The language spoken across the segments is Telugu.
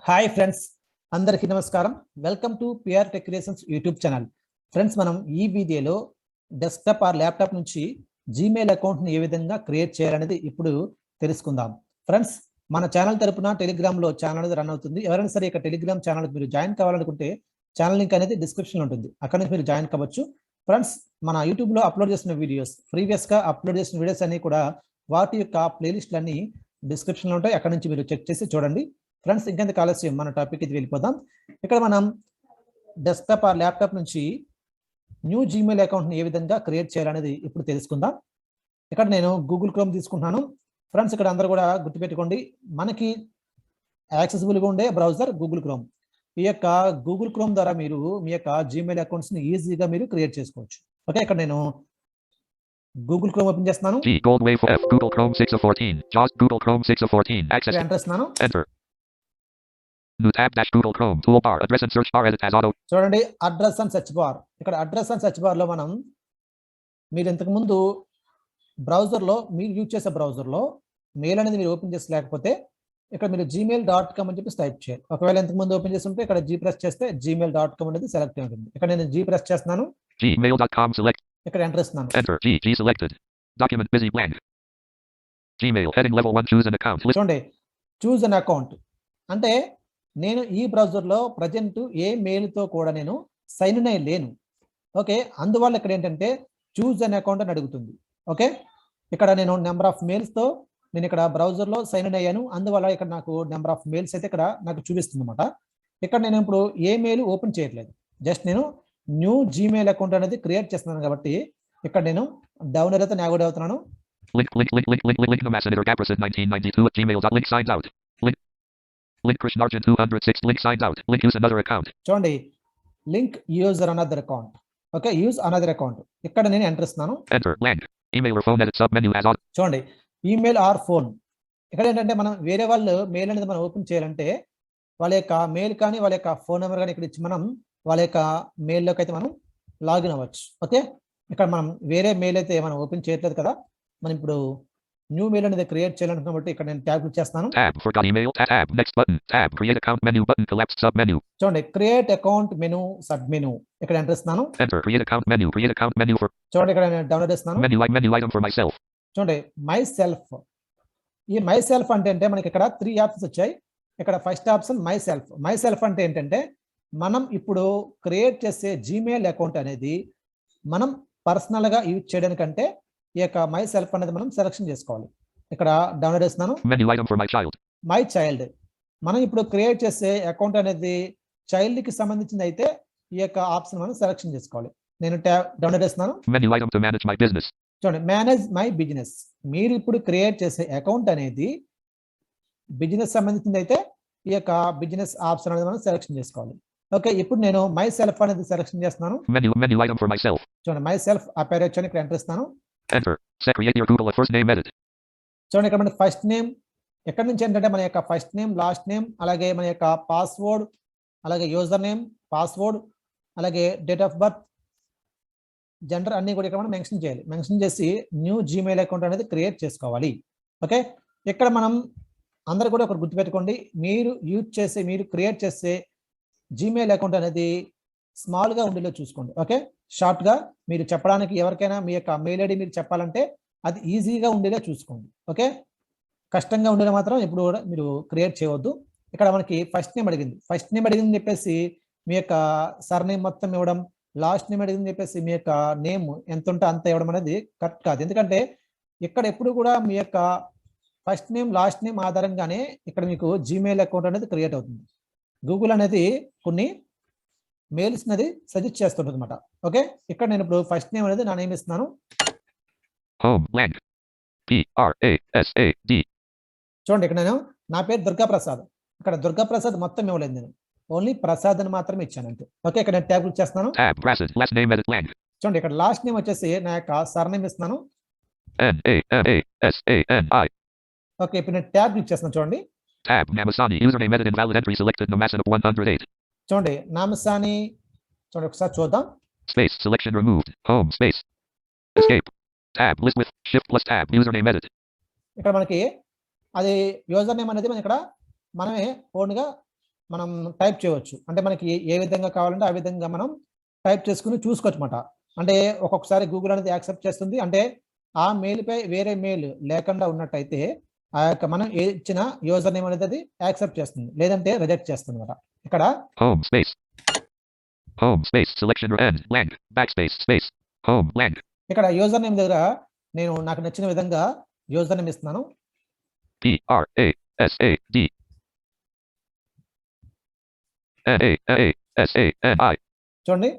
హాయ్ ఫ్రెండ్స్, అందరికీ నమస్కారం. Welcome to PR tech creations YouTube channel. Friends, మనం ఈ వీడియోలో డెస్క్టాప్ ఆర్ ల్యాప్టాప్ నుంచి జీమెయిల్ అకౌంట్ని ఏ విధంగా క్రియేట్ చేయాలనేది ఇప్పుడు తెలుసుకుందాం. ఫ్రెండ్స్, మన ఛానల్ తరపున టెలిగ్రామ్లో ఛానల్ అనేది రన్ అవుతుంది. ఎవరైనా సరే ఇక టెలిగ్రామ్ ఛానల్ మీరు జాయిన్ కావాలనుకుంటే ఛానల్ లింక్ అనేది డిస్క్రిప్షన్లో ఉంటుంది. అక్కడ నుంచి మీరు జాయిన్ కావచ్చు. ఫ్రెండ్స్, మన యూట్యూబ్లో అప్లోడ్ చేసిన వీడియోస్, ప్రీవియస్గా అప్లోడ్ చేసిన వీడియోస్ అన్ని కూడా వాటి యొక్క ప్లేలిస్ట్లన్నీ డిస్క్రిప్షన్లో ఉంటాయి. అక్కడ నుంచి మీరు చెక్ చేసి చూడండి. ఫ్రెండ్స్, ఇంకెందుకు ఆలస్యం, మన టాపిక్ ఇది వెళ్ళిపోదాం. ఇక్కడ మనం డెస్క్టాప్ ఆర్ ల్యాప్టాప్ నుంచి న్యూ జీమెయిల్ అకౌంట్ని ఏ విధంగా క్రియేట్ చేయాలనేది ఇప్పుడు తెలుసుకుందాం. ఇక్కడ నేను గూగుల్ క్రోమ్ తీసుకుంటున్నాను. ఫ్రెండ్స్, ఇక్కడ అందరూ కూడా గుర్తుపెట్టుకోండి, మనకి యాక్సెసిబుల్గా ఉండే బ్రౌజర్ గూగుల్ క్రోమ్. ఈ యొక్క గూగుల్ క్రోమ్ ద్వారా మీరు మీ యొక్క జీమెయిల్ అకౌంట్స్ని ఈజీగా మీరు క్రియేట్ చేసుకోవచ్చు. ఓకే, ఇక్కడ నేను గూగుల్ క్రోమ్ ఓపెన్ చేస్తున్నాను. Google Chrome 6 of 14. JAWS Google Chrome 6 of 14. Access. Enter ఇస్తున్నాను. Enter. New tab dash Google Chrome toolbar. Address and search bar edit as auto. చూడండి, అడ్రస్ అండ్ సెర్చ్ బార్. ఇక్కడ అడ్రస్ అండ్ సెర్చ్ బార్ లో మనం మీరు ఇంతకు ముందు బ్రౌజర్లో మీరు యూజ్ చేసే బ్రౌజర్లో మెయిల్ అనేది మీరు ఓపెన్ చేసి లేకపోతే ఇక్కడ మీరు gmail.com అని చెప్పి టైప్ చేయాలి. ఒకవేళ ఇంతకు ముందు ఓపెన్ చేస్తుంటే ఇక్కడ జీ ప్రెస్ చేస్తే gmail.com అనేది సెలెక్ట్ అయి ఉంటుంది. ఇక్కడ నేను జీ ప్రెస్ చేస్తున్నాను. Gmail.com select. ఇక్కడ ఎంటర్ ఇస్తున్నాను. Enter. G selected. Document busy blank. Gmail heading level 1 choose an account. చూడండి, చూజ్ అన్ అకౌంట్ అంటే నేను ఈ బ్రౌజర్లో ప్రజెంట్ ఏ మెయిల్తో కూడా నేను సైన్ ఇన్ అయి లేను. ఓకే, అందువల్ల ఇక్కడ ఏంటంటే చూజ్ అన్ అకౌంట్ అని అడుగుతుంది. ఓకే, ఇక్కడ నేను నెంబర్ ఆఫ్ మెయిల్స్తో నేను ఇక్కడ బ్రౌజర్లో సైన్ ఇన్ అయ్యాను. అందువల్ల ఇక్కడ నాకు నెంబర్ ఆఫ్ మెయిల్స్ అయితే ఇక్కడ నాకు చూపిస్తుంది అనమాట. ఇక్కడ నేను ఇప్పుడు ఏ మెయిల్ ఓపెన్ చేయట్లేదు, జస్ట్ నేను న్యూ జీమెయిల్ అకౌంట్ అనేది క్రియేట్ చేస్తున్నాను కాబట్టి ఇక్కడ నేను డౌన్ అయితే నాగోడ్ అవుతున్నాను. Link Ambassador Gaprasid 1992 at gmail.link signs out. Link Krishnarjan 206 link signs out. Link use another account. చూడండి, link user another account. Okay, use another account. ఇక్కడ నేను ఎంటర్ ఇస్తున్నాను. Enter blank. Email or phone edit sub menu as auto. చూడండి, ఈమెయిల్ ఆర్ ఫోన్. ఇక్కడ ఏంటంటే మనం వేరే వాళ్ళు మెయిల్ అనేది మనం ఓపెన్ చేయాలంటే వాళ్ళ యొక్క మెయిల్ కానీ వాళ్ళ యొక్క ఫోన్ నెంబర్ కానీ ఇక్కడ ఇచ్చి మనం వాళ్ళ యొక్క మెయిల్లోకి అయితే మనం లాగిన్ అవ్వచ్చు. ఓకే, ఇక్కడ మనం వేరే మెయిల్ అయితే మనం ఓపెన్ చేయట్లేదు కదా, మనం ఇప్పుడు న్యూ మెయిల్ అనేది క్రియేట్ చేయాలనుకున్నాం కాబట్టి ఇక్కడ నేను ట్యాబ్ క్లిక్ చేస్తాను. Tab forgot email. Tab next button. Tab create account menu button collapsed sub menu. చూడండి, create account menu sub menu. ఇక్కడ ఎంటర్ ఇస్తున్నాను. Enter create account menu. Create account menu for. చూడండి, ఇక్కడ నేను డౌన్లోడ్ చేస్తున్నాను. Menu item for myself. చూడండి, మై సెల్ఫ్. ఈ మై సెల్ఫ్ అంటే మనకి ఇక్కడ 3 ఆప్షన్స్ వచ్చాయి. ఇక్కడ first option my self. My self అంటే ఏంటంటే మనం ఇప్పుడు క్రియేట్ చేసే జీమెయిల్ అకౌంట్ అనేది మనం పర్సనల్గా యూజ్ చేయడానికంటే ఈ యొక్క మై సెల్ఫ్ అనేది మనం సెలెక్షన్ చేసుకోవాలి. ఇక్కడ డౌన్లోడ్ చేస్తున్నాను. Menu item for my child. My child. మనం ఇప్పుడు క్రియేట్ చేసే అకౌంట్ అనేది చైల్డ్కి సంబంధించింది అయితే ఈ యొక్క ఆప్షన్ మనం సెలెక్షన్ చేసుకోవాలి. నేను డౌన్లోడ్ చేస్తున్నాను. Menu item to manage my business. చూడండి, మేనేజ్ మై బిజినెస్. మీరు ఇప్పుడు క్రియేట్ చేసే అకౌంట్ అనేది బిజినెస్ సంబంధించింది అయితే ఈ యొక్క బిజినెస్ ఆప్షన్ అనేది మనం సెలెక్షన్ చేసుకోవాలి. ఓకే, ఇప్పుడు నేను మై సెల్ఫ్ అనేది సెలెక్షన్ చేస్తున్నాను. Menu item for myself. చూడండి, మై సెల్ఫ్ ఆ పేరు వచ్చి ఇక్కడ ఎంటర్ ఇస్తాను. Enter. Set create your Google first name edit. చూడండి, ఇక్కడ మనకి ఫస్ట్ నేమ్ ఎక్కడి నుంచి ఏంటంటే మన యొక్క ఫస్ట్ నేమ్, లాస్ట్ నేమ్, అలాగే మన యొక్క పాస్వర్డ్, అలాగే యూజర్ నేమ్, పాస్వర్డ్, అలాగే డేట్ ఆఫ్ బర్త్, జెండర్ అన్ని కూడా ఇక్కడ మనం మెన్షన్ చేయాలి. మెన్షన్ చేసి న్యూ జీమెయిల్ అకౌంట్ అనేది క్రియేట్ చేసుకోవాలి. ఓకే, ఇక్కడ మనం అందరూ కూడా ఒకటి గుర్తుపెట్టుకోండి, మీరు క్రియేట్ చేసే జీమెయిల్ అకౌంట్ అనేది స్మాల్గా ఉండేలా చూసుకోండి. ఓకే, షార్ట్గా మీరు చెప్పడానికి ఎవరికైనా మీ యొక్క మెయిల్ ఐడి మీరు చెప్పాలంటే అది ఈజీగా ఉండేలా చూసుకోండి. ఓకే, కష్టంగా ఉండేలా మాత్రం ఇప్పుడు కూడా మీరు క్రియేట్ చేయవద్దు. ఇక్కడ మనకి ఫస్ట్ నేమ్ అడిగింది చెప్పేసి మీ యొక్క సర్ నేమ్ మొత్తం ఇవ్వడం, లాస్ట్ నేమ్ అడిగింది చెప్పేసి మీ యొక్క నేమ్ ఎంత ఉంటే అంత ఇవ్వడం అనేది కరెక్ట్ కాదు. ఎందుకంటే ఇక్కడ ఎప్పుడు కూడా మీ యొక్క ఫస్ట్ నేమ్, లాస్ట్ నేమ్ ఆధారంగానే ఇక్కడ మీకు జీమెయిల్ అకౌంట్ అనేది క్రియేట్ అవుతుంది. గూగుల్ అనేది కొన్ని మెయిల్స్ అనేది సజెస్ట్ చేస్తుంటుంది అనమాట. ఓకే, ఇక్కడ నేను ఇప్పుడు ఫస్ట్ నేమ్ అనేది నా నేమ్ ఇస్తున్నాను. Home blank. PRASAD. చూడండి, ఇక్కడ నేను నా పేరు దుర్గా ప్రసాద్. ఇక్కడ దుర్గా ప్రసాద్ మొత్తం ఇవ్వలేదు, నేను ఓన్లీ ప్రసాద్ అని మాత్రమే ఇచ్చాను అంతే. ఓకే, ఇక్కడ నేను ట్యాబ్ క్లిక్ చేస్తున్నాను. Tab Prasad last name edit blank. చూడండి, ఇక్కడ లాస్ట్ నేమ్ వచ్చేసి నా యొక్క సర్ నేమ్ ఇస్తున్నాను. NAMASANI. ఓకే, ఇప్పుడు నేను ట్యాబ్ క్లిక్ చేస్తున్నాను. చూడండి, Tab Namasani username edit invalid entry selected Namasana 108. చూడండి, నామసాని. చూడండి, ఒకసారి చూద్దాం. Space selection removed. Home space. Escape. Tab list with shift plus tab username edit. ఇక్కడ మనకి అది యూజర్ నేమ్ అనేది మనం ఇక్కడ మనమే ఓన్గా మనం టైప్ చేయవచ్చు. అంటే మనకి ఏ విధంగా కావాలంటే ఆ విధంగా మనం టైప్ చేసుకుని చూసుకోవచ్చు అన్నమాట. అంటే ఒక్కొక్కసారి గూగుల్ అనేది యాక్సెప్ట్ చేస్తుంది. అంటే ఆ మెయిల్‌పై వేరే మెయిల్ లేకుండా ఉన్నట్టయితే ఆ యొక్క మనం ఇచ్చిన యూజర్ నేమ్ అనేది అది యాక్సెప్ట్ చేస్తుంది. లేదంటే రిజెక్ట్ చేస్తుందన్నమాట. ఇక్కడ home space selection or end blank backspace space home blank ఇక్కడ యూజర్ నేమ్ దగ్గర నేను నాకు నచ్చిన విధంగా యూజర్ నేమ్ ఇస్తున్నాను. PRASADNASANI చూడండి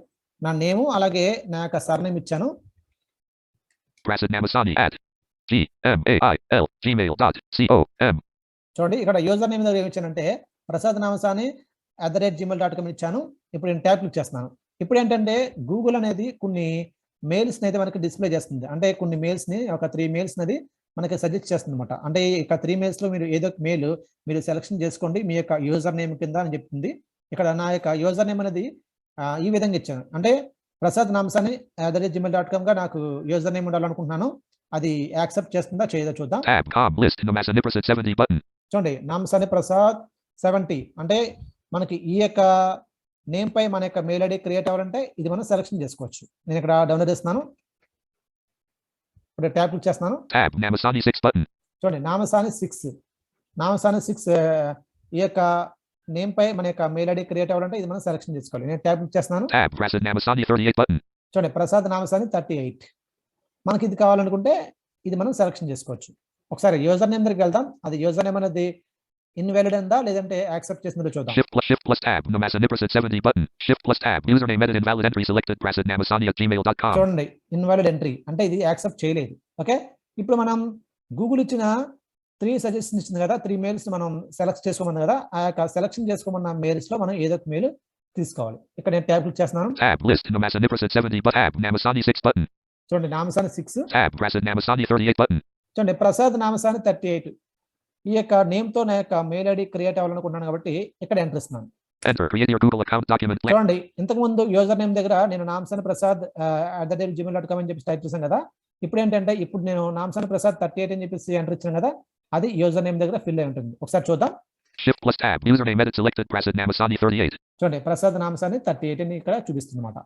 నా నేము అలాగే నా యొక్క సర్నేమ్ ఇచ్చాను. prasadnamasani@gmail.com చూడండి ఇక్కడ యూజర్ నేమ్ దగ్గర ఏమి ఇచ్చానంటే ప్రసాద్ నామసాని @gmail.com ఇచ్చాను. ఇప్పుడు నేను ట్యాబ్ క్లిక్ చేస్తున్నాను. ఇప్పుడు ఏంటంటే గూగుల్ అనేది కొన్ని మెయిల్స్ అయితే మనకి డిస్ప్లే చేస్తుంది. అంటే కొన్ని మెయిల్స్ ని ఒక 3 మెయిల్స్ నది మనకి సజెస్ట్ చేస్తుంది అనమాట. అంటే ఇక 3 మెయిల్స్ లో మీరు ఏదో ఒక మెయిల్ మీరు సెలెక్షన్ చేసుకోండి మీ యొక్క యూజర్ నేమ్ కింద అని చెప్తుంది. ఇక్కడ నా యొక్క యూజర్ నేమ్ అనేది ఈ విధంగా ఇచ్చాను. అంటే ప్రసాద్ నామసాని @gmail.com గా నాకు యూజర్ నేమ్ ఉండాలనుకుంటున్నాను. అది యాక్సెప్ట్ చేస్తుందా చేయదో చూద్దాం. చూడండి నామసాని ప్రసాద్ 70 అంటే మనకి ఈ యొక్క నేమ్ పై మన యొక్క మెయిల్ ఐడి క్రియేట్ అవ్వాలంటే ఇది మనం సెలెక్షన్ చేసుకోవచ్చు. నేను ఇక్కడ డౌన్లోడ్ చేస్తున్నాను. ఇప్పుడు ట్యాబ్ క్లిక్ చేస్తున్నాను. చూడండి నామసాని 6 ఈ యొక్క నేమ్ పై మన యొక్క మెయిల్ ఐడి క్రియేట్ అవ్వాలంటే ఇది మనం సెలెక్షన్ చేసుకోవాలి. నేను ట్యాబ్ క్లిక్ చేస్తున్నాను. చూడండి ప్రసాద్ నామసాని 38 మనకి ఇది కావాలనుకుంటే ఇది మనం సెలెక్షన్ చేసుకోవచ్చు. ఒకసారి యూజర్ నేమ్ దగ్గరికి వెళ్దాం. అది యూజర్ నేమ్ అనేది ఇన్వాలిడ్ ఉందా లేదంటే యాక్సెప్ట్ చేసిందో చూద్దాం. Shift+Tab Namasani Prasad 70 button Shift+Tab username edit invalid entry selected prasadnamasani@gmail.com చూడండి ఇన్వాలిడ్ ఎంట్రీ అంటే ఇది యాక్సెప్ట్ చేయలేదు. ఓకే ఇప్పుడు మనం గూగుల్ ఇచ్చిన 3 సజెషన్స్ ఇచ్చింది కదా 3 మెయిల్స్ మనం సెలెక్ట్ చేసుకోమన్నాం కదా ఆ యొక్క సెలెక్షన్ చేసుకోమన్న మెయిల్స్ లో మనం ఏదో ఒక మెయిల్ తీసుకోవాలి. ఇక్కడ నేను ట్యాబ్ క్లిక్ చేస్తున్నాను. Tab list Namasani Prasad 70 but tab Namasani 6 button చూడండి నామసాని 6 tab Prasad Namasani 38 button చూడండి ప్రసాద్ నామసాని 38 ఈ యొక్క నేమ్ తో నా యొక్క మెయిల్ ఐడి క్రియేట్ అవ్వాలనుకుంటున్నాను కాబట్టి ఇక్కడ ఎంటర్ ఇస్తున్నాను. Enter create your Google account document చూడండి ఇంతకు ముందు యూజర్ నేమ్ దగ్గర నేను నామసాని ప్రసాద్ @gmail.com అని చెప్పి టైప్ చేశాను కదా. ఇప్పుడు ఏంటంటే ఇప్పుడు నేను నామసాని ప్రసాద్ 38 అని చెప్పేసి ఎంటర్ ఇచ్చాను కదా అది యూజర్ నేమ్ దగ్గర ఫిల్ అయి ఉంటుంది. ఒకసారి చూద్దాం. Shift+Tab username edit selected Prasad Namasani 38 చూడండి ప్రసాద్ నామసాని 38 అని ఇక్కడ చూపిస్తుంది అన్నమాట.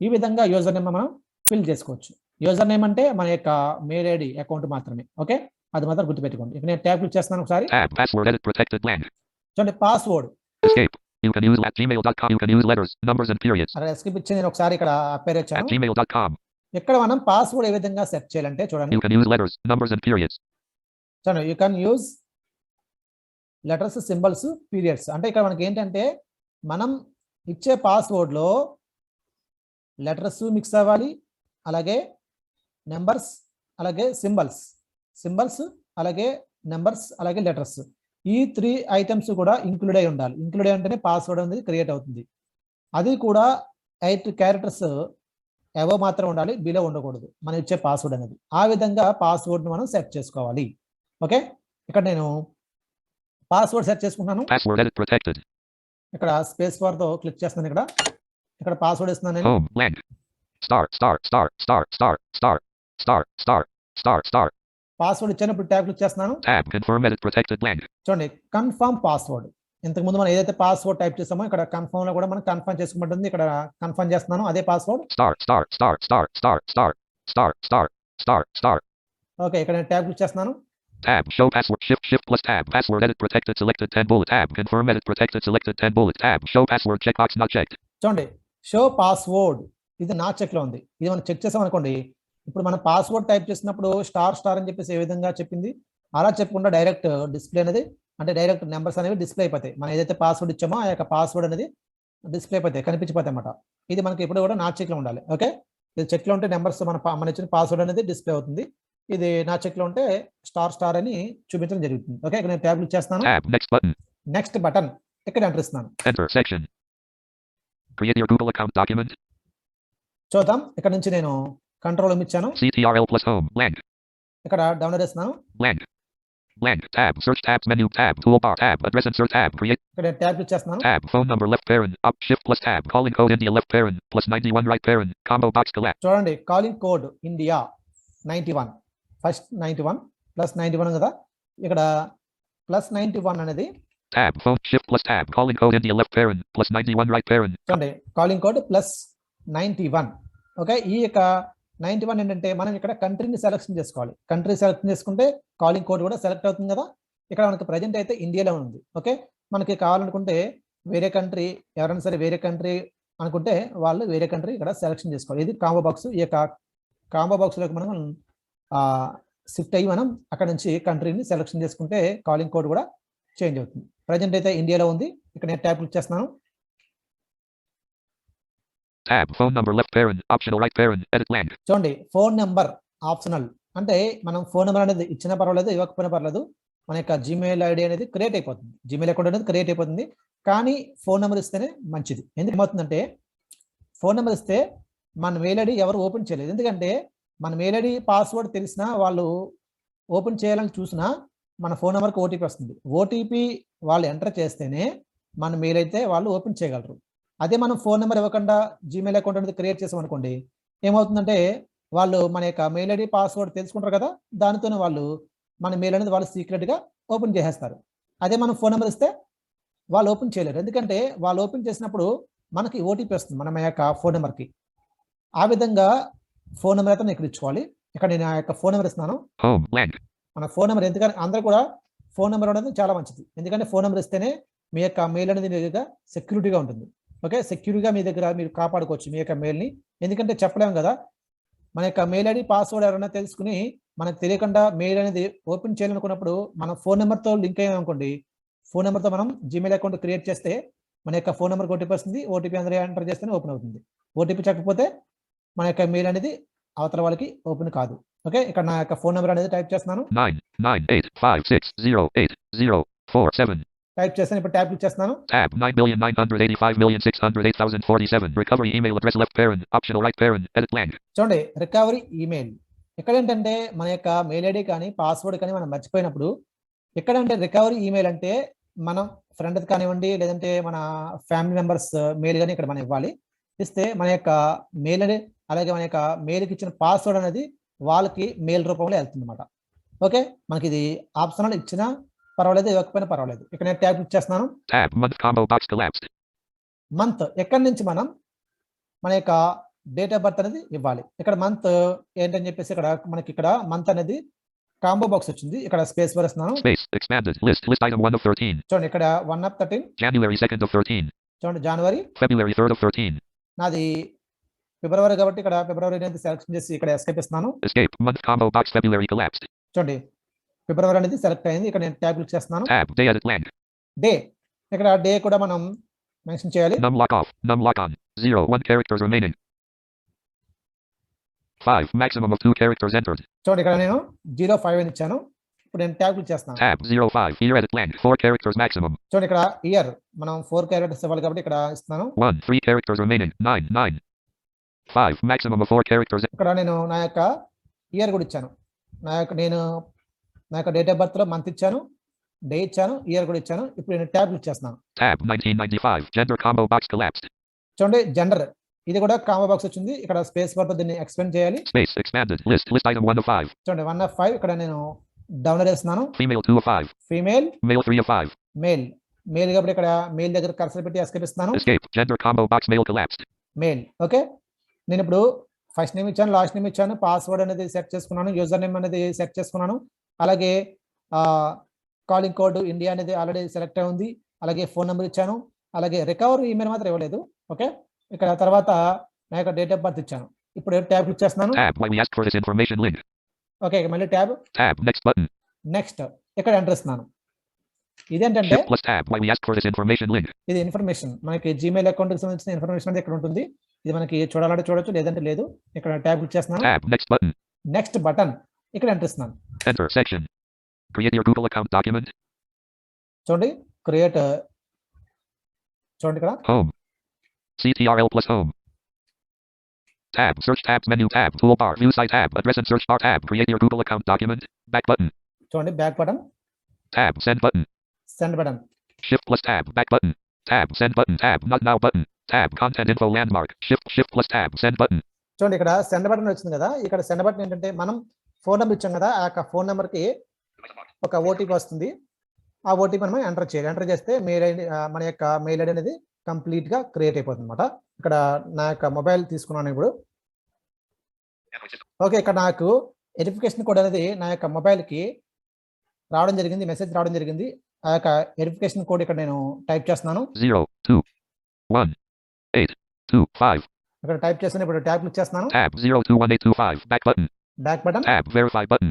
ఈ విధంగా యూజర్ నేమ్ మనం ఫిల్ చేసుకోవచ్చు. యూజర్ నేమ్ అంటే మన యొక్క మెయిల్ ఐడి అకౌంట్ మాత్రమే. ఓకే అది మాత్రం గుర్తుపెట్టుకోండి. ఇక్కడ నేను ట్యాబ్ క్లిక్ చేస్తున్నాను ఒకసారి. Tab password edit protected blank చూడండి password escape you can use @gmail.com you can use letters numbers and periods అలా ఎస్కేప్ ఇచ్చి నేను ఒకసారి ఇక్కడ పేరు ఇచ్చాను. @gmail.com ఇక్కడ మనం పాస్వర్డ్ ఏ విధంగా సెట్ చేయాలంటే చూడండి you can use letters numbers and periods చూడండి you can use letters symbols periods అంటే ఇక్కడ మనకి ఏంటంటే మనం ఇచ్చే పాస్వర్డ్ లో లెటర్స్ మిక్స్ అవ్వాలి అలాగే నెంబర్స్ అలాగే సింబల్స్ అలాగే నెంబర్స్ అలాగే లెటర్స్ ఈ 3 ఐటమ్స్ కూడా ఇంక్లూడ్ అయి ఉండాలి. ఇంక్లూడ్ అయి ఉంటేనే పాస్వర్డ్ అనేది క్రియేట్ అవుతుంది. అది కూడా 8 క్యారెక్టర్స్ ఎవో మాత్రం ఉండాలి బిలో ఉండకూడదు మనం ఇచ్చే పాస్వర్డ్ అనేది. ఆ విధంగా పాస్వర్డ్ ను మనం సెట్ చేసుకోవాలి. ఓకే ఇక్కడ నేను పాస్వర్డ్ సెట్ చేసుకుంటున్నాను. password edit protected ఇక్కడ స్పేస్ బార్ తో క్లిక్ చేస్తున్నాను. ఇక్కడ పాస్వర్డ్ ఇస్తున్నాను నేను. home blank star పాస్వర్డ్ ఇచ్చాను. ఇప్పుడు ట్యాబ్ క్లిక్ చేస్తున్నాను. tab confirm edit protected blank చూడండి కన్ఫర్మ్ పాస్వర్డ్ ఇంతకు ముందు మనం ఏదైతే పాస్వర్డ్ టైప్ చేసామో ఇక్కడ కన్ఫర్మ్ లో కూడా మనం కన్ఫర్మ్ చేసుకోమంటుంది. ఇక్కడ కన్ఫర్మ్ చేస్తున్నాను అదే పాస్వర్డ్. star ఓకే ఇక్కడ నేను ట్యాబ్ క్లిక్ చేస్తున్నాను. tab show password shift+Tab password edit protected selected 10 bullet tab confirm edit protected selected 10 bullet tab show password checkbox not checked చూడండి షో పాస్వర్డ్ ఇది నా చెక్ లో ఉంది. ఇది మనం చెక్ చేసాం అనుకోండి ఇప్పుడు మనం పాస్వర్డ్ టైప్ చేసినప్పుడు స్టార్ అని చెప్పేసి ఏ విధంగా చెప్పింది అలా చెప్పకుండా డైరెక్ట్ డిస్ప్లే అనేది అంటే డైరెక్ట్ నెంబర్స్ అనేవి డిస్ప్లే అయిపోతాయి. మనం ఏదైతే పాస్వర్డ్ ఇచ్చామో ఆ యొక్క పాస్వర్డ్ అనేది డిస్ప్లే అయిపోతాయి కనిపించిపోతాయి అన్నమాట. ఇది మనకి ఎప్పుడు కూడా నా చెక్ లో ఉండాలి. ఓకే ఇది చెక్ లో ఉంటే నెంబర్స్ మన ఇచ్చిన పాస్వర్డ్ అనేది డిస్ప్లే అవుతుంది. ఇది నా చెక్ లో ఉంటే స్టార్ అని చూపించడం జరుగుతుంది. ఓకే ఇక్కడ నేను ట్యాబ్ క్లిక్ చేస్తాను. నెక్స్ట్ బటన్ ఇక్కడ ఎంటర్ ఇస్తున్నాను. enter section create your Google account document చూద్దాం. ఇక్కడ నుంచి నేను కంట్రోల్ ఇచ్చాను. ctrl+home blank ఇక్కడ డౌన్లోడ్ చేస్తున్నాను. blank tab search tabs menu tab toolbar tab address insert tab create ఇక్కడ ట్యాబ్ క్లిక్ చేస్తున్నాను. tab phone number left parent up shift+Tab calling code India left parent +91 right parent combo box collect చూడండి కాలింగ్ కోడ్ ఇండియా 91 ఫస్ట్ 91 +91 కదా ఇక్కడ +91 అనేది Tab. Phone. Shift plus tab. Calling code India left parent. Plus 91 right parent. చూడండి కాలింగ్ కోడ్ +91. ఓకే, ఈ యొక్క 91 ఏంటంటే మనం ఇక్కడ కంట్రీని సెలెక్షన్ చేసుకోవాలి. కంట్రీ సెలెక్ట్ చేసుకుంటే కాలింగ్ కోడ్ కూడా సెలెక్ట్ అవుతుంది కదా. ఇక్కడ మనకి ప్రజెంట్ అయితే ఇండియాలో ఉంది. ఓకే, మనకి కావాలనుకుంటే వేరే కంట్రీ, ఎవరైనా సరే వేరే కంట్రీ అనుకుంటే వాళ్ళు వేరే కంట్రీ ఇక్కడ సెలెక్షన్ చేసుకోవాలి. ఇది కాంబో బాక్స్. ఈ యొక్క కాంబో బాక్స్లోకి మనం షిఫ్ట్ అయ్యి మనం అక్కడ నుంచి కంట్రీని సెలెక్షన్ చేసుకుంటే కాలింగ్ కోడ్ కూడా చేంజ్ అవుతుంది. ప్రజెంట్ అయితే ఇండియాలో ఉంది. ఇక్కడ నేను ట్యాబ్ క్లిక్ చేస్తున్నాను. Tab. Phone number left parent. Optional right parent. Edit blank. చూడండి, ఫోన్ నెంబర్ ఆప్షనల్ అంటే మనం ఫోన్ నెంబర్ అనేది ఇచ్చినా పర్వాలేదు, ఇవ్వకపోయినా పర్వాలేదు, మన యొక్క జీమెయిల్ ఐడి అనేది క్రియేట్ అయిపోతుంది. జీమెయిల్ అకౌంట్ అనేది క్రియేట్ అయిపోతుంది. కానీ ఫోన్ నెంబర్ ఇస్తేనే మంచిది. ఎందుకు ఏమవుతుందంటే ఫోన్ నెంబర్ ఇస్తే మన మెయిల్ ఐడి ఎవరు ఓపెన్ చేయలేదు. ఎందుకంటే మన మెయిల్ ఐడి పాస్వర్డ్ తెలిసినా వాళ్ళు ఓపెన్ చేయాలని చూసినా మన ఫోన్ నెంబర్కి ఓటీపీ వస్తుంది. ఓటీపీ వాళ్ళు ఎంటర్ చేస్తేనే మన మెయిల్ అయితే వాళ్ళు ఓపెన్ చేయగలరు. అదే మనం ఫోన్ నెంబర్ ఇవ్వకుండా జీమెయిల్ అకౌంట్ అనేది క్రియేట్ చేసామనుకోండి, ఏమవుతుందంటే వాళ్ళు మన యొక్క మెయిల్ ఐడి పాస్వర్డ్ తెలుసుకుంటారు కదా, దానితోనే వాళ్ళు మన మెయిల్ అనేది వాళ్ళు సీక్రెట్గా ఓపెన్ చేసేస్తారు. అదే మనం ఫోన్ నెంబర్ ఇస్తే వాళ్ళు ఓపెన్ చేయలేరు. ఎందుకంటే వాళ్ళు ఓపెన్ చేసినప్పుడు మనకి ఓటీపీ వస్తుంది మన యొక్క ఫోన్ నెంబర్కి. ఆ విధంగా ఫోన్ నెంబర్ అయితే నేను ఇక్కడ ఇచ్చుకోవాలి. ఇక్కడ నేను ఆ యొక్క ఫోన్ నెంబర్ ఇస్తున్నాను. మన ఫోన్ నెంబర్, ఎందుకంటే అందరూ కూడా ఫోన్ నెంబర్ అనేది చాలా మంచిది. ఎందుకంటే ఫోన్ నెంబర్ ఇస్తేనే మీ యొక్క మెయిల్ అనేది మీ దగ్గర సెక్యూరిటీగా ఉంటుంది. ఓకే, సెక్యూర్గా మీ దగ్గర మీరు కాపాడుకోవచ్చు మీ యొక్క మెయిల్ని. ఎందుకంటే చెప్పలేము కదా, మన యొక్క మెయిల్ ఐడి పాస్వర్డ్ ఎవరైనా తెలుసుకుని మనకు తెలియకుండా మెయిల్ అనేది ఓపెన్ చేయాలనుకున్నప్పుడు మన ఫోన్ నెంబర్తో లింక్ అయ్యామనుకోండి, ఫోన్ నెంబర్తో మనం జీమెయిల్ అకౌంట్ క్రియేట్ చేస్తే మన యొక్క ఫోన్ నెంబర్కి ఓటీపీ వస్తుంది. ఓటీపీ అందరూ ఎంటర్ చేస్తేనే ఓపెన్ అవుతుంది. ఓటీపీ చెప్పకపోతే మన యొక్క మెయిల్ అనేది అవతల వాళ్ళకి ఓపెన్ కాదు. ఓకే, ఇక్కడ నా యొక్క ఫోన్ నెంబర్ అనేది టైప్ చేస్తున్నాను. 99856080447. టైప్ చేస్తాను. ఇప్పుడు ట్యాబ్ క్లిక్ చేస్తున్నాను. Tab. 9,985,608,047. Recovery email address left parent. Optional right parent. Edit blank. చూడండి, రికవరీ ఈమెయిల్. ఇక్కడ ఏంటంటే మన యొక్క మెయిల్ ఐడి కానీ పాస్వర్డ్ కానీ మనం మర్చిపోయినప్పుడు, ఎక్కడంటే రికవరీ ఈమెయిల్ అంటే మనం ఫ్రెండ్ కానివ్వండి, లేదంటే మన ఫ్యామిలీ మెంబర్స్ మెయిల్ కానీ ఇక్కడ మనం ఇవ్వాలి. ఇస్తే మన యొక్క మెయిల్ అనేది, అలాగే మన యొక్క మెయిల్కి ఇచ్చిన పాస్వర్డ్ అనేది వాళ్ళకి మెయిల్ రూపంలో వెళ్తుంది అన్నమాట. ఓకే, మనకి ఇది ఆప్షనల్, ఇచ్చినా పర్వాలేదు, ఇవ్వకపోయినా పర్వాలేదు. ఇక్కడ నేను ట్యాబ్ క్లిక్ చేస్తున్నాను. Tab. Month combo box collapsed. Month, ఎక్కడి నుంచి మనం మన యొక్క డేట్ ఆఫ్ బర్త్ అనేది ఇవ్వాలి. ఇక్కడ మంత్ ఏంటని చెప్పేసి ఇక్కడ మనకి ఇక్కడ మంత్ అనేది కాంబో బాక్స్ వచ్చింది. ఇక్కడ స్పేస్ వస్తున్నాను. Space. Expanded. List item 1 of 13. చూడండి, ఇక్కడ 1 of 13. January 2nd of 13. చూడండి, జనవరి. February 3rd of 13. నాది ఫిబ్రవరి కాబట్టి ఇక్కడ ఫిబ్రవరి అనేది సెలెక్షన్ చేసి ఇక్కడ ఎస్కేప్ ఇస్తున్నాను. Escape. Month combo box February collapsed. చూడండి, ఫిబ్రవరి అనేది సెలెక్ట్ అయింది. ఇక్కడ నేను ట్యాబ్ క్లిక్ చేస్తున్నాను. Tab. Day edit blank. Day, ఇక్కడ డే కూడా మనం మెన్షన్ చేయాలి. Num lock off. Num lock on. 1 characters remaining. 5. Maximum of 2 characters entered. చూడండి, ఇక్కడ నేను 05 అని ఇచ్చాను. ఇప్పుడు నేను ట్యాబ్ క్లిక్ చేస్తున్నాను. Tab. 05. Year edit blank. 4 characters maximum. చూడండి, ఇక్కడ ఇయర్ మనం 4 క్యారెక్టర్స్ ఇవ్వాలి కాబట్టి ఇక్కడ ఇస్తున్నాను. 1. 3 characters remaining. 9. 5. Maximum of 4 characters. ఇక్కడ నేను నా యొక్క ఇయర్ కూడా ఇచ్చాను. నా యొక్క డేట్ ఆఫ్ బర్త్ లో మంత్ ఇచ్చాను, డే ఇచ్చాను, ఇయర్ కూడా ఇచ్చాను. ఇప్పుడు నేను ట్యాబ్ క్లిక్ చేస్తున్నాను. Tab. 1995. Gender combo box collapsed. చూడండి, జెండర్, ఇది కూడా కాంబో బాక్స్ వచ్చింది. ఇక్కడ స్పేస్ వర్తో దీన్ని ఎక్స్పెండ్ చేయాలి. Space. Expanded. List item 1 of 5. చూడండి, 1 of 5. ఇక్కడ నేను డౌన్లోడ్ చేస్తున్నాను. Female 2 of 5. Female. Male 3 of 5. Male కాబట్టి ఇక్కడ మేల్ దగ్గర కర్సర్ పెట్టి ఎస్కేప్ ఇస్తున్నాను. Escape. Gender combo box male collapsed. Male. Okay, నేను ఇప్పుడు ఫస్ట్ నేమ్ ఇచ్చాను, లాస్ట్ నేమ్ ఇచ్చాను, పాస్వర్డ్ అనేది సెట్ చేసుకున్నాను, యూజర్ నేమ్ అనేది సెట్ చేసుకున్నాను, అలాగే కాలింగ్ కోడ్ ఇండియా అనేది ఆల్రెడీ సెలెక్ట్ అయి ఉంది, అలాగే ఫోన్ నెంబర్ ఇచ్చాను, అలాగే రికవరీ ఈమెయిల్ మాత్రం ఇవ్వలేదు. ఓకే, ఇక్కడ తర్వాత నా యొక్క డేట్ ఆఫ్ బర్త్ ఇచ్చాను. ఇప్పుడు ట్యాబ్ క్లిక్ చేస్తున్నాను. Tab. Why we ask for this information link. Okay, మళ్ళీ tab. Tab. Next button. Next, ఇక్కడ ఎంటర్ ఇస్తున్నాను. ఇదేంటంటే Shift plus tab. Why we ask for this information link. ఇది ఇన్ఫర్మేషన్, మనకి జీమెయిల్ అకౌంట్ కి సంబంధించిన ఇన్ఫర్మేషన్ అనేది ఇక్కడ ఉంటుంది. ఇది మనకి చూడాలంటే చూడొచ్చు, లేదంటే లేదు. ఇక్కడ ట్యాబ్ క్లిక్ చేస్తున్నాను. Tab. Next button. Next button, ఇక్కడ ఎంటర్ ఇస్తున్నాను. Enter section. Create your Google account document. చూడండి, క్రియేట్, చూడండి ఇక్కడ Home. CTRL plus home. Tab. Search tabs menu tab. Toolbar. View site tab. Address and search bar tab. Create your Google account document. Back button. చూడండి, back button. Tab. Send button. Send button. Shift plus tab. Back button. Tab. Send button. Tab. Not now button. Tab. Content info landmark. Shift plus tab. Send button. చూడండి, ఇక్కడ సెండ్ బటన్ వచ్చింది కదా. ఇక్కడ సెండ్ బటన్ ఏంటంటే మనం ఫోన్ నెంబర్ ఇచ్చాం కదా, ఆ యొక్క ఫోన్ నెంబర్కి ఒక ఓటీపీ వస్తుంది. ఆ ఓటీపీ మనం ఎంటర్ చేయాలి. ఎంటర్ చేస్తే మెయిల్ ఐడి మన యొక్క మెయిల్ ఐడి అనేది కంప్లీట్‌గా క్రియేట్ అయిపోతుంది అనమాట. ఇక్కడ నా యొక్క మొబైల్ తీసుకున్నాను ఇప్పుడు. ఓకే. ఇక్కడ నాకు వెరిఫికేషన్ కోడ్ అనేది నా యొక్క మొబైల్‌కి రావడం జరిగింది. మెసేజ్ రావడం జరిగింది. ఆ యొక్క వెరిఫికేషన్ కోడ్ ఇక్కడ నేను టైప్ చేస్తున్నాను. 0218225. ఇక్కడ టైప్ చేశాను. ఇప్పుడు ట్యాబ్ క్లిక్ చేస్తున్నాను. Tab 021825. Back button. Back button. Tab verify button.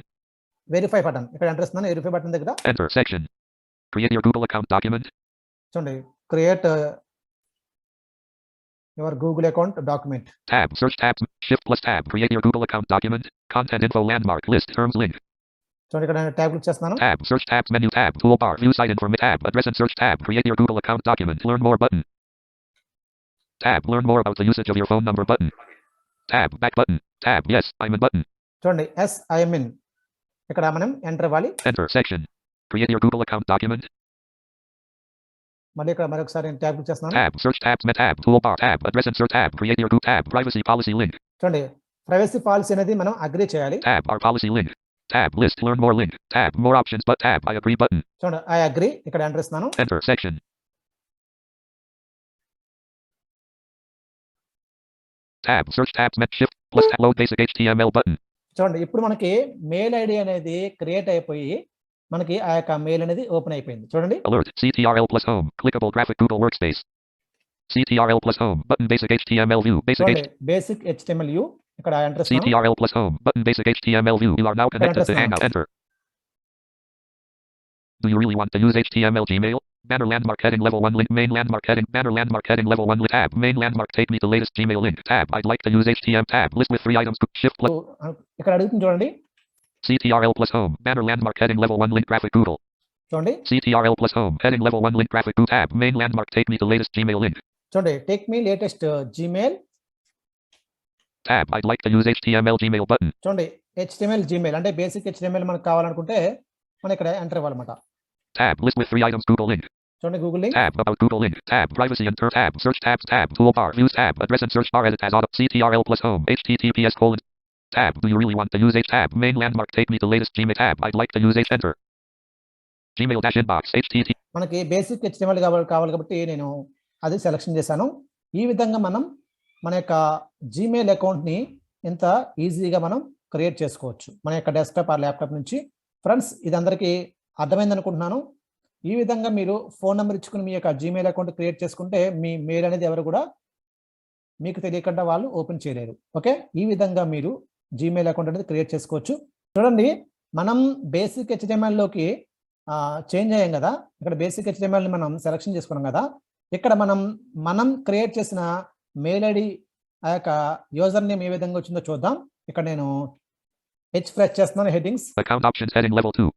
Verify button. ఇక్కడ ఎంటర్ చేస్తున్నాను. వెరిఫై బటన్ దగ్గర Enter section. Create your Google account document. చూడండి create your Google account document. Tab search tabs. Shift plus tab. Create your Google account document. Content info landmark list terms link. చూడండి ఇక్కడ నేను ట్యాబ్ క్లిక్ చేస్తున్నాను. Tab search tabs menu tab toolbar view site information tab address and search tab create your Google account document learn more button. Tab learn more about the usage of your phone number button. Tab back button. Tab yes I'm in button. చూడండి ఎస్ ఐ am in. ఇక్కడ మనం ఎంటర్ ఇవ్వాలి. Enter section. Create your Google account document. మళ్ళీ ఇక్కడ మరొకసారి నేను ట్యాబ్ క్లిక్ చేస్తున్నాను. Tab search tabs met tab toolbar tab address and search tab create your Google tab privacy policy link. చూడండి ప్రైవసీ పాలసీ అనేది మనం అగ్రీ చేయాలి. Tab our policy link. Tab list learn more link. Tab more options but tab I agree button. చూడండి ఐ అగ్రీ ఇక్కడ ఎంటర్ ఇస్తున్నాను. Enter section. Tab search tabs met shift plus load basic HTML button. చూడండి ఇప్పుడు మనకి మెయిల్ ఐడి అనేది క్రియేట్ అయిపోయి మనకి ఆ యొక్క మెయిల్ అనేది ఓపెన్ అయిపోయింది. చూడండి Alert CTRL plus home clickable graphic Google workspace. CTRL plus home button basic HTML view basic basic HTML view ఇక్కడ ఎంటర్ ఇస్తున్నాను. CTRL plus home button basic HTML view you are now connected to Hangout enter. Do you really want to use HTML Gmail? Banner landmark heading level 1 link main landmark heading banner landmark heading level 1 link tab main landmark take me to latest Gmail link tab I'd like to use HTML tab list with 3 items shift plus ఇక్కడ అడుగుతుంది చూడండి CTRL plus home banner landmark heading level 1 link graphic Google. చూడండి CTRL plus home heading level 1 link graphic Google tab main landmark take me to latest Gmail link. చూడండి take me latest Gmail tab I'd like to use HTML Gmail button. చూడండి HTML Gmail అంటే బేసిక్ HTML మనకు కావాలనుకుంటే మనం ఇక్కడ ఎంటర్ ఇవ్వాలన్నమాట. Tab list with 3 items Google link. చూడండి Google link. Tab about Google link. Tab privacy and tab search tabs tab toolbar views tab address and search bar edit as auto CTRL plus home https colon tab do you really want to use H tab main landmark take me to latest Gmail tab I'd like to use H enter Gmail dash inbox http మనకి బేసిక్ HTML కావాలి కాబట్టి నేను అది సెలెక్షన్ చేశాను. ఈ విధంగా మనం మన యొక్క Gmail అకౌంట్ ని ఎంత ఈజీగా మనం క్రియేట్ చేసుకోవచ్చు మన యొక్క డెస్క్టాప్ ఆ ల్యాప్టాప్ నుంచి. ఫ్రెండ్స్ ఇది అందరికీ అర్థమైంది అనుకుంటున్నాను. ఈ విధంగా మీరు ఫోన్ నెంబర్ ఇచ్చుకుని మీ యొక్క Gmail అకౌంట్ క్రియేట్ చేసుకుంటే మీ మెయిల్ అనేది ఎవరు కూడా మీకు తెలియకుండా వాళ్ళు ఓపెన్ చేయలేరు. ఓకే ఈ విధంగా మీరు Gmail అకౌంట్ అనేది క్రియేట్ చేసుకోవచ్చు. చూడండి మనం బేసిక్ HTML లోకి చేంజ్ అయ్యాం కదా. ఇక్కడ బేసిక్ HTML ని మనం సెలెక్షన్ చేసుకున్నాం కదా. ఇక్కడ మనం క్రియేట్ చేసిన మెయిల్ ఐడి ఆ యొక్క యూజర్ నేమ్ ఏ విధంగా వచ్చిందో చూద్దాం. ఇక్కడ నేను H ప్రెస్ చేస్తున్నాను headings account options heading level 2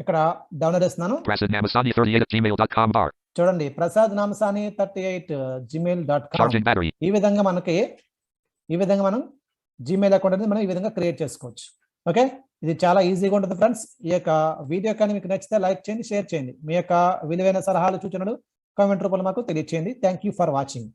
ఇక్కడ డౌన్లోడ్ చేస్తున్నాను. Prasad Namasani 38@gmail.com bar. చూడండి ప్రసాద్ నామసాని 38@gmail.com. Charging battery. ఈ విధంగా మనం Gmail అకౌంట్ అనేది మనం ఈ విధంగా క్రియేట్ చేసుకోవచ్చు. ఓకే ఇది చాలా ఈజీగా ఉంటుంది ఫ్రెండ్స్. ఈ యొక్క వీడియో కానీ మీకు నచ్చితే లైక్ చేయండి, షేర్ చేయండి. మీ యొక్క విలువైన సలహాలు సూచనలు కామెంట్ రూపంలో మాకు తెలియజేయండి. Thank you for watching.